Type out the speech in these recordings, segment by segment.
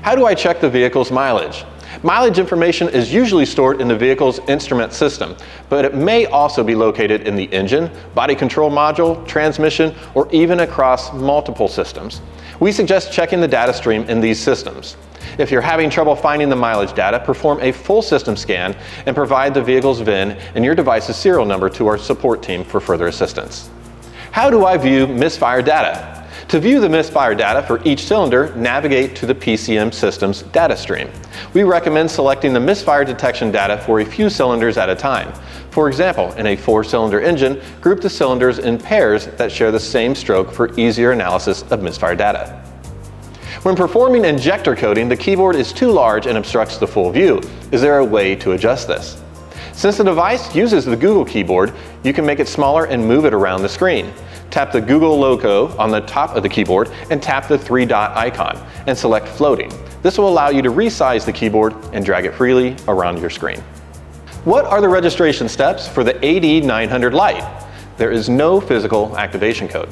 How do I check the vehicle's mileage? Mileage information is usually stored in the vehicle's instrument system, but it may also be located in the engine, body control module, transmission, or even across multiple systems. We suggest checking the data stream in these systems. If you're having trouble finding the mileage data, perform a full system scan and provide the vehicle's VIN and your device's serial number to our support team for further assistance. How do I view misfire data? To view the misfire data for each cylinder, navigate to the PCM system's data stream. We recommend selecting the misfire detection data for a few cylinders at a time. For example, in a 4-cylinder engine, group the cylinders in pairs that share the same stroke for easier analysis of misfire data. When performing injector coding, the keyboard is too large and obstructs the full view. Is there a way to adjust this? Since the device uses the Google keyboard, you can make it smaller and move it around the screen. Tap the Google logo on the top of the keyboard and tap the 3-dot icon and select floating. This will allow you to resize the keyboard and drag it freely around your screen. What are the registration steps for the AD900 Lite? There is no physical activation code.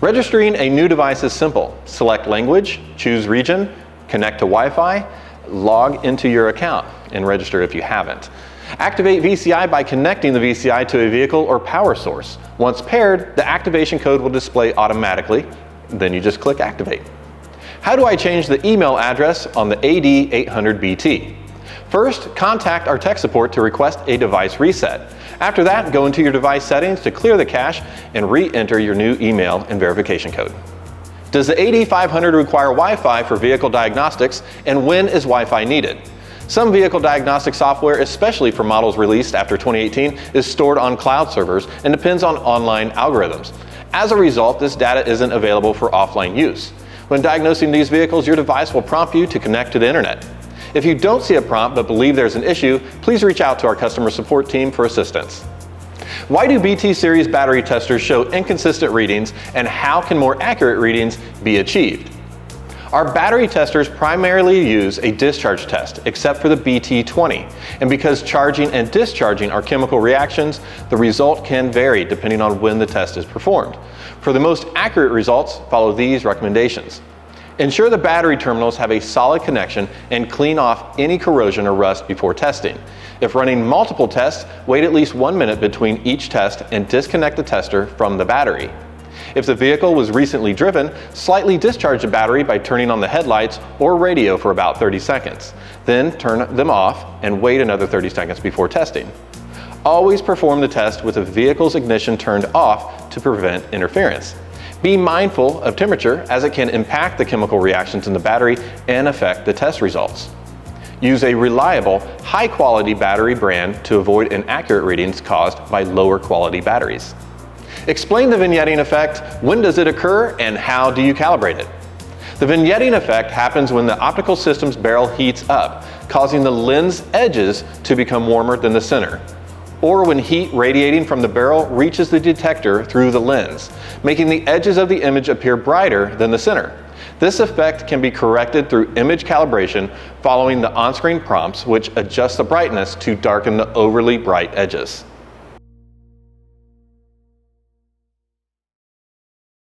Registering a new device is simple. Select language, choose region, connect to Wi-Fi, log into your account, and register if you haven't. Activate VCI by connecting the VCI to a vehicle or power source. Once paired, the activation code will display automatically. Then you just click Activate. How do I change the email address on the AD900 BT? First, contact our tech support to request a device reset. After that, go into your device settings to clear the cache and re-enter your new email and verification code. Does the AD900 require Wi-Fi for vehicle diagnostics, and when is Wi-Fi needed? Some vehicle diagnostic software, especially for models released after 2018, is stored on cloud servers and depends on online algorithms. As a result, this data isn't available for offline use. When diagnosing these vehicles, your device will prompt you to connect to the internet. If you don't see a prompt but believe there's an issue, please reach out to our customer support team for assistance. Why do BT series battery testers show inconsistent readings, and how can more accurate readings be achieved? Our battery testers primarily use a discharge test, except for the BT20. And because charging and discharging are chemical reactions, the result can vary depending on when the test is performed. For the most accurate results, follow these recommendations. Ensure the battery terminals have a solid connection and clean off any corrosion or rust before testing. If running multiple tests, wait at least 1 minute between each test and disconnect the tester from the battery. If the vehicle was recently driven, slightly discharge the battery by turning on the headlights or radio for about 30 seconds. Then turn them off and wait another 30 seconds before testing. Always perform the test with the vehicle's ignition turned off to prevent interference. Be mindful of temperature, as it can impact the chemical reactions in the battery and affect the test results. Use a reliable, high-quality battery brand to avoid inaccurate readings caused by lower quality batteries. Explain the vignetting effect. When does it occur, and how do you calibrate it? The vignetting effect happens when the optical system's barrel heats up, causing the lens edges to become warmer than the center, or when heat radiating from the barrel reaches the detector through the lens, making the edges of the image appear brighter than the center. This effect can be corrected through image calibration following the on-screen prompts, which adjust the brightness to darken the overly bright edges.